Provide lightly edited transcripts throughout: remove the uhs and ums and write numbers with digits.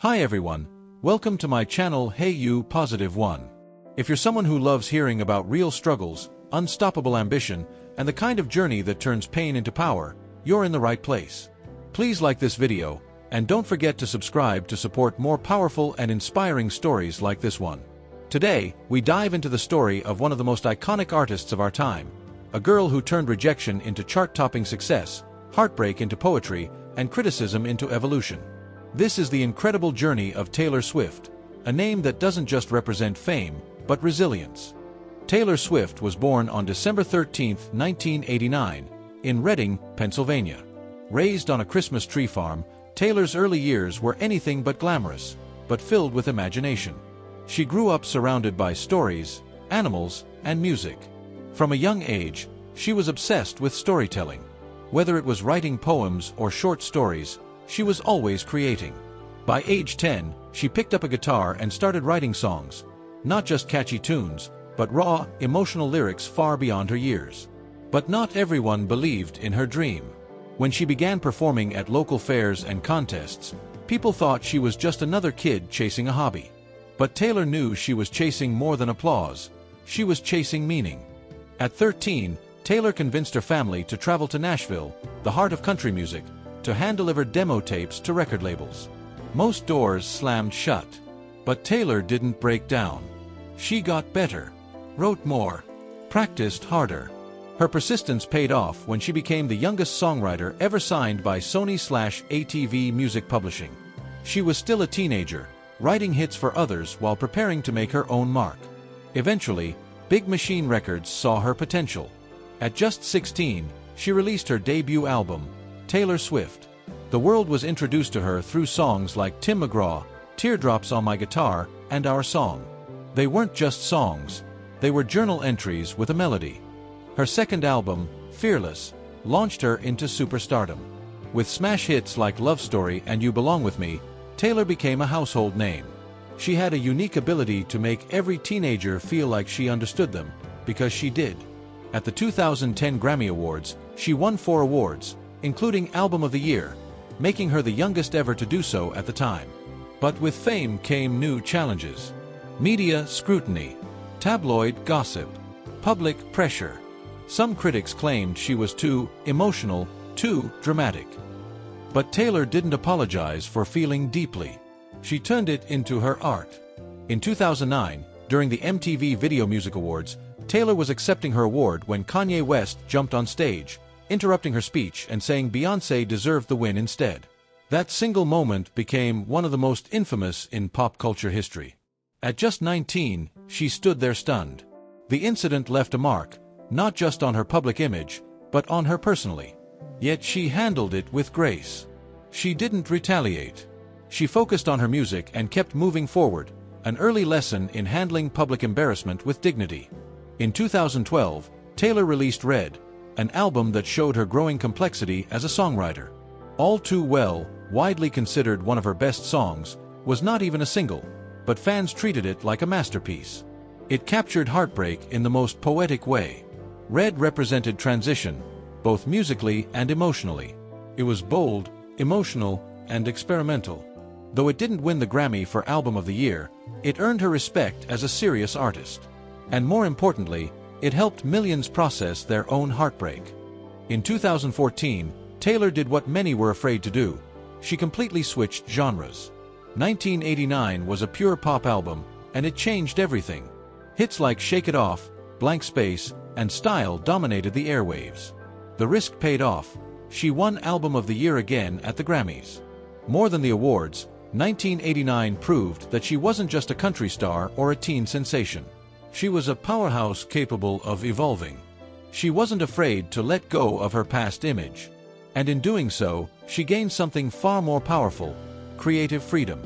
Hi everyone, welcome to my channel Hey You Positive One. If you're someone who loves hearing about real struggles, unstoppable ambition, and the kind of journey that turns pain into power, you're in the right place. Please like this video, and don't forget to subscribe to support more powerful and inspiring stories like this one. Today, we dive into the story of one of the most iconic artists of our time, a girl who turned rejection into chart-topping success, heartbreak into poetry, and criticism into evolution. This is the incredible journey of Taylor Swift, a name that doesn't just represent fame, but resilience. Taylor Swift was born on December 13, 1989, in Reading, Pennsylvania. Raised on a Christmas tree farm, Taylor's early years were anything but glamorous, but filled with imagination. She grew up surrounded by stories, animals, and music. From a young age, she was obsessed with storytelling. Whether it was writing poems or short stories, she was always creating. By age 10, she picked up a guitar and started writing songs, not just catchy tunes, but raw, emotional lyrics far beyond her years. But not everyone believed in her dream. When she began performing at local fairs and contests, people thought she was just another kid chasing a hobby. But Taylor knew she was chasing more than applause. She was chasing meaning. At 13, Taylor convinced her family to travel to Nashville, the heart of country music, to hand-deliver demo tapes to record labels. Most doors slammed shut. But Taylor didn't break down. She got better, wrote more, practiced harder. Her persistence paid off when she became the youngest songwriter ever signed by Sony/ATV Music Publishing. She was still a teenager, writing hits for others while preparing to make her own mark. Eventually, Big Machine Records saw her potential. At just 16, she released her debut album, Taylor Swift. The world was introduced to her through songs like Tim McGraw, Teardrops on My Guitar, and Our Song. They weren't just songs, they were journal entries with a melody. Her second album, Fearless, launched her into superstardom. With smash hits like Love Story and You Belong With Me, Taylor became a household name. She had a unique ability to make every teenager feel like she understood them, because she did. At the 2010 Grammy Awards, she won 4 awards, including Album of the Year, making her the youngest ever to do so at the time. But with fame came new challenges. Media scrutiny, tabloid gossip, public pressure. Some critics claimed she was too emotional, too dramatic. But Taylor didn't apologize for feeling deeply. She turned it into her art. In 2009, during the MTV Video Music Awards, Taylor was accepting her award when Kanye West jumped on stage, interrupting her speech and saying Beyoncé deserved the win instead. That single moment became one of the most infamous in pop culture history. At just 19, she stood there stunned. The incident left a mark, not just on her public image, but on her personally. Yet she handled it with grace. She didn't retaliate. She focused on her music and kept moving forward, an early lesson in handling public embarrassment with dignity. In 2012, Taylor released Red, an album that showed her growing complexity as a songwriter. All Too Well, widely considered one of her best songs, was not even a single, but fans treated it like a masterpiece. It captured heartbreak in the most poetic way. Red represented transition, both musically and emotionally. It was bold, emotional, and experimental. Though it didn't win the Grammy for Album of the Year, it earned her respect as a serious artist. And more importantly, it helped millions process their own heartbreak. In 2014, Taylor did what many were afraid to do. She completely switched genres. 1989 was a pure pop album, and it changed everything. Hits like Shake It Off, Blank Space, and Style dominated the airwaves. The risk paid off. She won Album of the Year again at the Grammys. More than the awards, 1989 proved that she wasn't just a country star or a teen sensation. She was a powerhouse capable of evolving. She wasn't afraid to let go of her past image. And in doing so, she gained something far more powerful: creative freedom.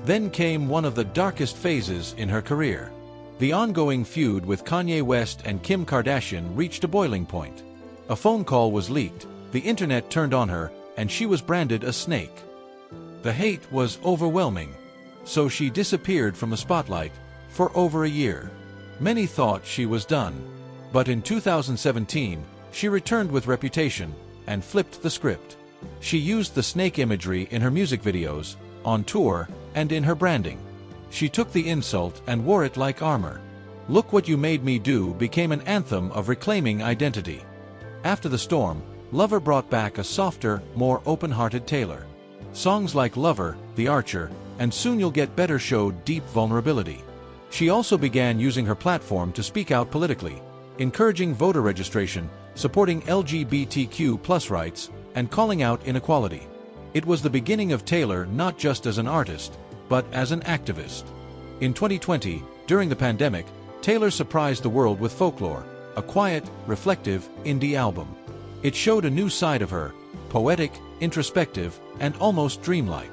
Then came one of the darkest phases in her career. The ongoing feud with Kanye West and Kim Kardashian reached a boiling point. A phone call was leaked, the internet turned on her, and she was branded a snake. The hate was overwhelming, so she disappeared from the spotlight for over a year. Many thought she was done. But in 2017, she returned with Reputation and flipped the script. She used the snake imagery in her music videos, on tour, and in her branding. She took the insult and wore it like armor. "Look What You Made Me Do" became an anthem of reclaiming identity. After the storm, Lover brought back a softer, more open-hearted Taylor. Songs like Lover, The Archer, and Soon You'll Get Better showed deep vulnerability. She also began using her platform to speak out politically, encouraging voter registration, supporting LGBTQ+ rights, and calling out inequality. It was the beginning of Taylor not just as an artist, but as an activist. In 2020, during the pandemic, Taylor surprised the world with Folklore, a quiet, reflective, indie album. It showed a new side of her, poetic, introspective, and almost dreamlike.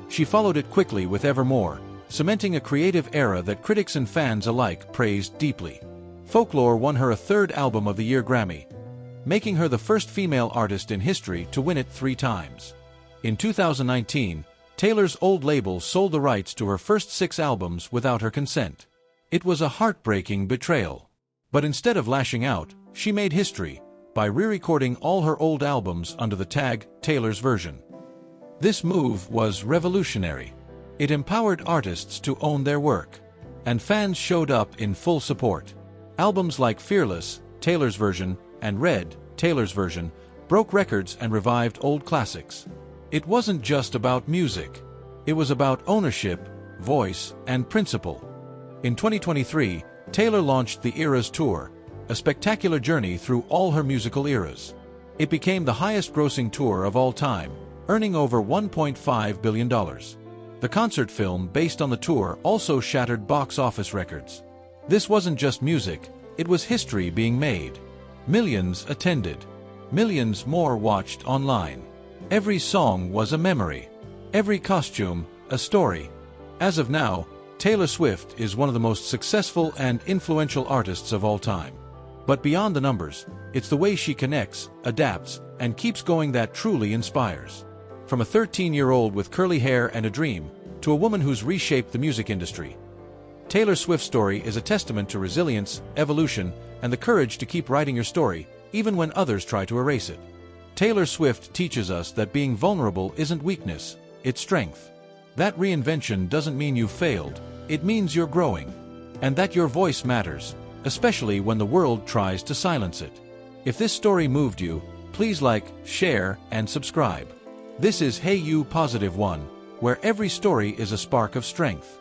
She followed it quickly with Evermore, cementing a creative era that critics and fans alike praised deeply. Folklore won her a third Album of the Year Grammy, making her the first female artist in history to win it 3 times. In 2019, Taylor's old label sold the rights to her first 6 albums without her consent. It was a heartbreaking betrayal. But instead of lashing out, she made history by re-recording all her old albums under the tag Taylor's Version. This move was revolutionary. It empowered artists to own their work, and fans showed up in full support. Albums like Fearless, Taylor's Version, and Red, Taylor's Version, broke records and revived old classics. It wasn't just about music. It was about ownership, voice, and principle. In 2023, Taylor launched the Eras Tour, a spectacular journey through all her musical eras. It became the highest-grossing tour of all time, earning over $1.5 billion. The concert film based on the tour also shattered box office records. This wasn't just music, it was history being made. Millions attended. Millions more watched online. Every song was a memory. Every costume, a story. As of now, Taylor Swift is one of the most successful and influential artists of all time. But beyond the numbers, it's the way she connects, adapts, and keeps going that truly inspires. From a 13-year-old with curly hair and a dream, to a woman who's reshaped the music industry, Taylor Swift's story is a testament to resilience, evolution, and the courage to keep writing your story, even when others try to erase it. Taylor Swift teaches us that being vulnerable isn't weakness, it's strength. That reinvention doesn't mean you failed, it means you're growing. And that your voice matters, especially when the world tries to silence it. If this story moved you, please like, share, and subscribe. This is Hey You Positive One, where every story is a spark of strength.